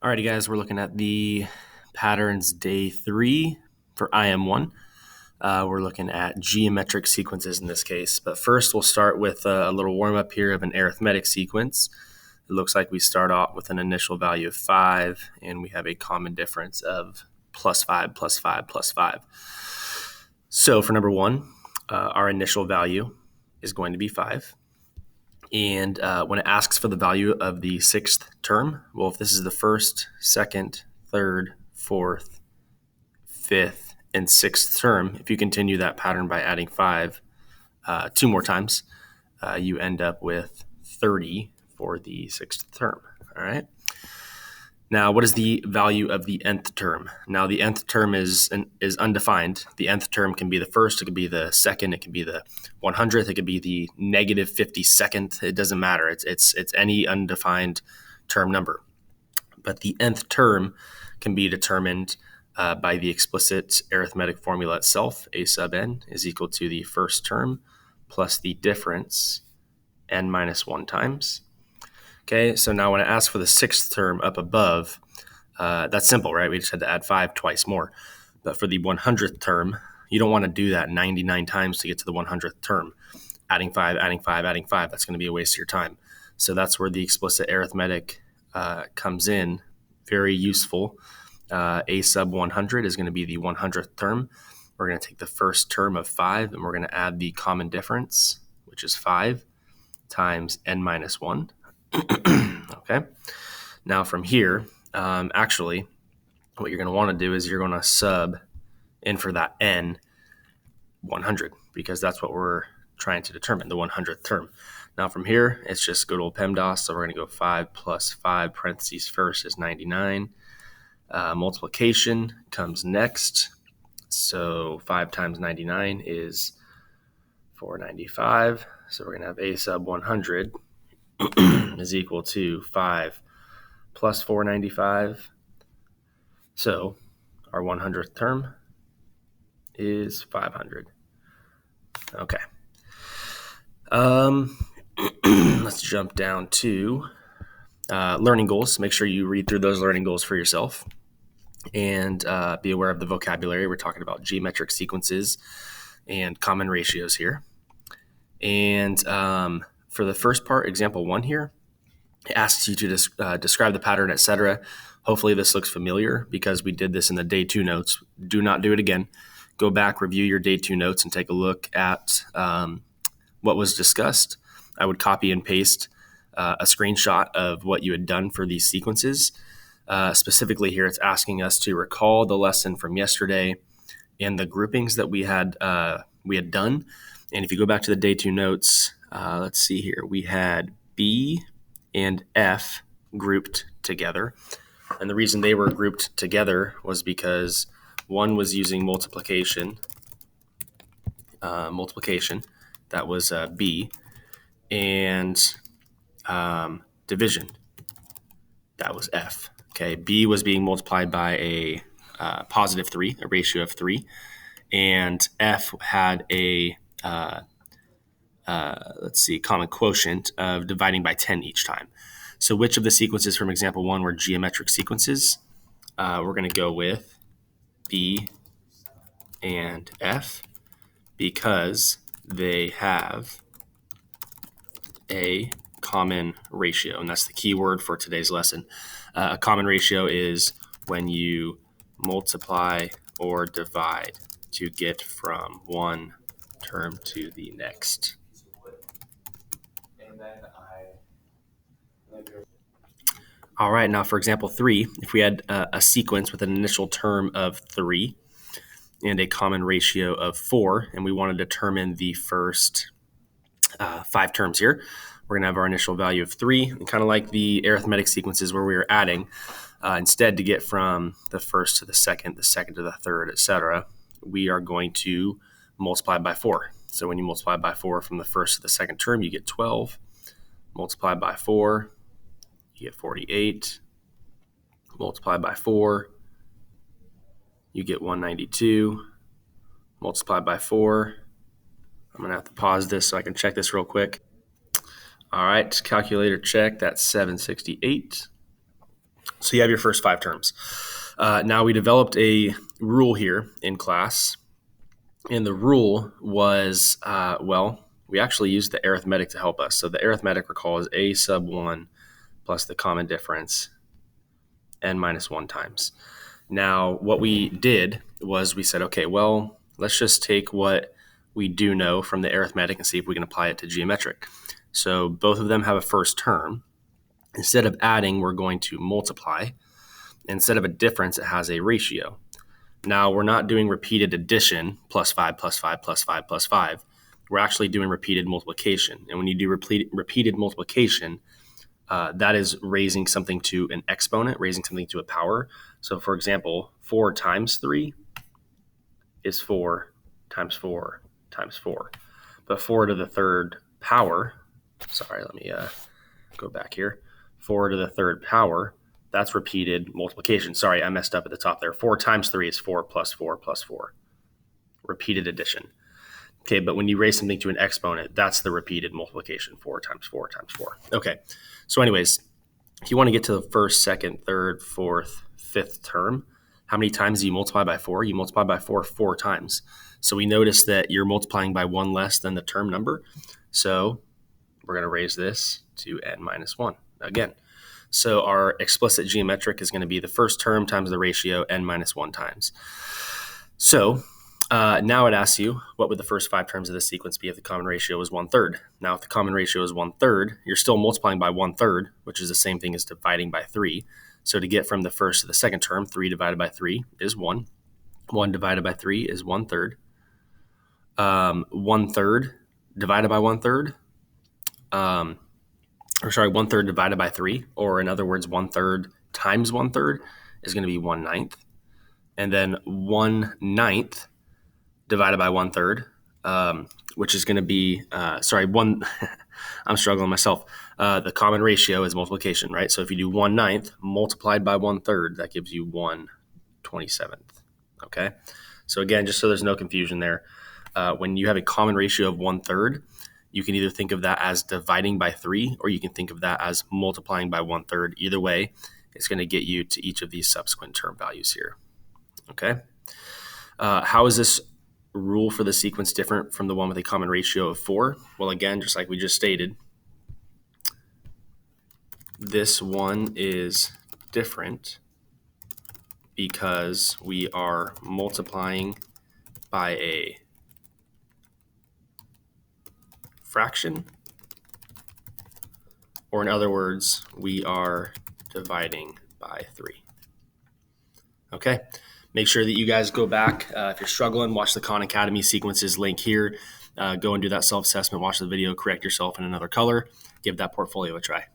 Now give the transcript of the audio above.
Alrighty, guys, we're looking at the patterns day 3 for IM1. We're looking at geometric sequences in this case. But first, we'll start with a little warm-up here of an arithmetic sequence. It looks like we start off with an initial value of 5, and we have a common difference of plus 5, plus 5, plus 5. So for number 1, our initial value is going to be 5. And when it asks for the value of the sixth term, well, if this is the first, second, third, fourth, fifth, and sixth term, if you continue that pattern by adding 5 2 more times, you end up with 30 for the sixth term. All right. Now, what is the value of the nth term? Now, the nth term is undefined. The nth term can be the first, it could be the second, it can be the 100th, it could be the negative 52nd. It doesn't matter. It's any undefined term number. But the nth term can be determined by the explicit arithmetic formula itself. A sub n is equal to the first term plus the difference n minus 1 times. Okay, so now when I ask for the sixth term up above, that's simple, right? We just had to add 5 twice more. But for the 100th term, you don't want to do that 99 times to get to the 100th term. Adding 5, adding 5, adding 5, that's going to be a waste of your time. So that's where the explicit arithmetic comes in. Very useful. A sub 100 is going to be the 100th term. We're going to take the first term of 5, and we're going to add the common difference, which is 5 times n minus 1. Okay. Now from here, actually, what you're going to want to do is you're going to sub in for that n 100 because that's what we're trying to determine, the 100th term. Now from here, it's just good old PEMDAS. So we're going to go 5 plus 5 parentheses first is 99. Multiplication comes next. So 5 times 99 is 495. So we're going to have a sub 100 is equal to 5 plus 495. So our 100th term is 500. Okay. Let's jump down to learning goals. Make sure you read through those learning goals for yourself and be aware of the vocabulary. We're talking about geometric sequences and common ratios here. And for the first part, example 1 here, it asks you to describe the pattern, etc. Hopefully this looks familiar because we did this in the day 2 notes. Do not do it again. Go back, review your day 2 notes, and take a look at what was discussed. I would copy and paste a screenshot of what you had done for these sequences. Specifically here, it's asking us to recall the lesson from yesterday and the groupings that we had done. And if you go back to the day 2 notes, let's see here, we had B and F grouped together. And the reason they were grouped together was because one was using multiplication, that was B, and division, that was F. Okay, B was being multiplied by a positive 3, a ratio of 3, and F had a common quotient of dividing by 10 each time. So which of the sequences from example 1 were geometric sequences? We're going to go with B and F because they have a common ratio, and that's the key word for today's lesson. A common ratio is when you multiply or divide to get from one term to the next. All right, now for example 3, if we had a sequence with an initial term of 3 and a common ratio of 4, and we want to determine the first 5 terms here, we're going to have our initial value of 3, and kind of like the arithmetic sequences where we were adding, instead to get from the first to the second to the third, etc., we are going to multiply by 4. So when you multiply by 4 from the first to the second term, you get 12. Multiply by 4, you get 48. Multiply by 4, you get 192. Multiply by 4. I'm going to have to pause this so I can check this real quick. All right, calculator check, that's 768. So you have your first 5 terms. Now we developed a rule here in class, and the rule was, we actually used the arithmetic to help us. So the arithmetic, recall, is a sub 1 plus the common difference n minus 1 times. Now what we did was we said, okay, well, let's just take what we do know from the arithmetic and see if we can apply it to geometric. So both of them have a first term. Instead of adding, we're going to multiply. Instead of a difference, it has a ratio. Now, we're not doing repeated addition, plus 5, plus 5, plus 5, plus 5. We're actually doing repeated multiplication. And when you do repeated multiplication, that is raising something to an exponent, raising something to a power. So, for example, 4 times 3 is 4 times 4 times 4. But 4 to the third power, let me go back here. 4 to the third power, that's repeated multiplication. Sorry, I messed up at the top there. 4 times 3 is 4 plus 4 plus 4. Repeated addition. Okay, but when you raise something to an exponent, that's the repeated multiplication. 4 times 4 times 4. Okay, so anyways, if you want to get to the first, second, third, fourth, fifth term, how many times do you multiply by 4? You multiply by 4 times. So we notice that you're multiplying by 1 less than the term number. So we're going to raise this to n minus 1 again. So our explicit geometric is going to be the first term times the ratio n minus 1 times. So now it asks you, what would the first 5 terms of this sequence be if the common ratio is 1/3? Now, if the common ratio is 1/3, you're still multiplying by 1/3, which is the same thing as dividing by 3. So to get from the first to the second term, 3 divided by 3 is 1. 1 divided by 3 is 1/3. 1/3 divided by 1/3. 1/3 divided by 3, or in other words, 1/3 times 1/3 is going to be 1/9. And then 1/9 divided by 1/3, which is going to be, I'm struggling myself. The common ratio is multiplication, right? So if you do 1/9 multiplied by 1/3, that gives you 1/27. Okay. So again, just so there's no confusion there, when you have a common ratio of 1/3, you can either think of that as dividing by 3, or you can think of that as multiplying by 1/3. Either way, it's going to get you to each of these subsequent term values here. Okay. How is this rule for the sequence different from the one with a common ratio of 4? Well, again, just like we just stated, this one is different because we are multiplying by a fraction, or in other words, we are dividing by 3. Okay, make sure that you guys go back. If you're struggling, watch the Khan Academy sequences link here. Go and do that self-assessment, watch the video, correct yourself in another color, give that portfolio a try.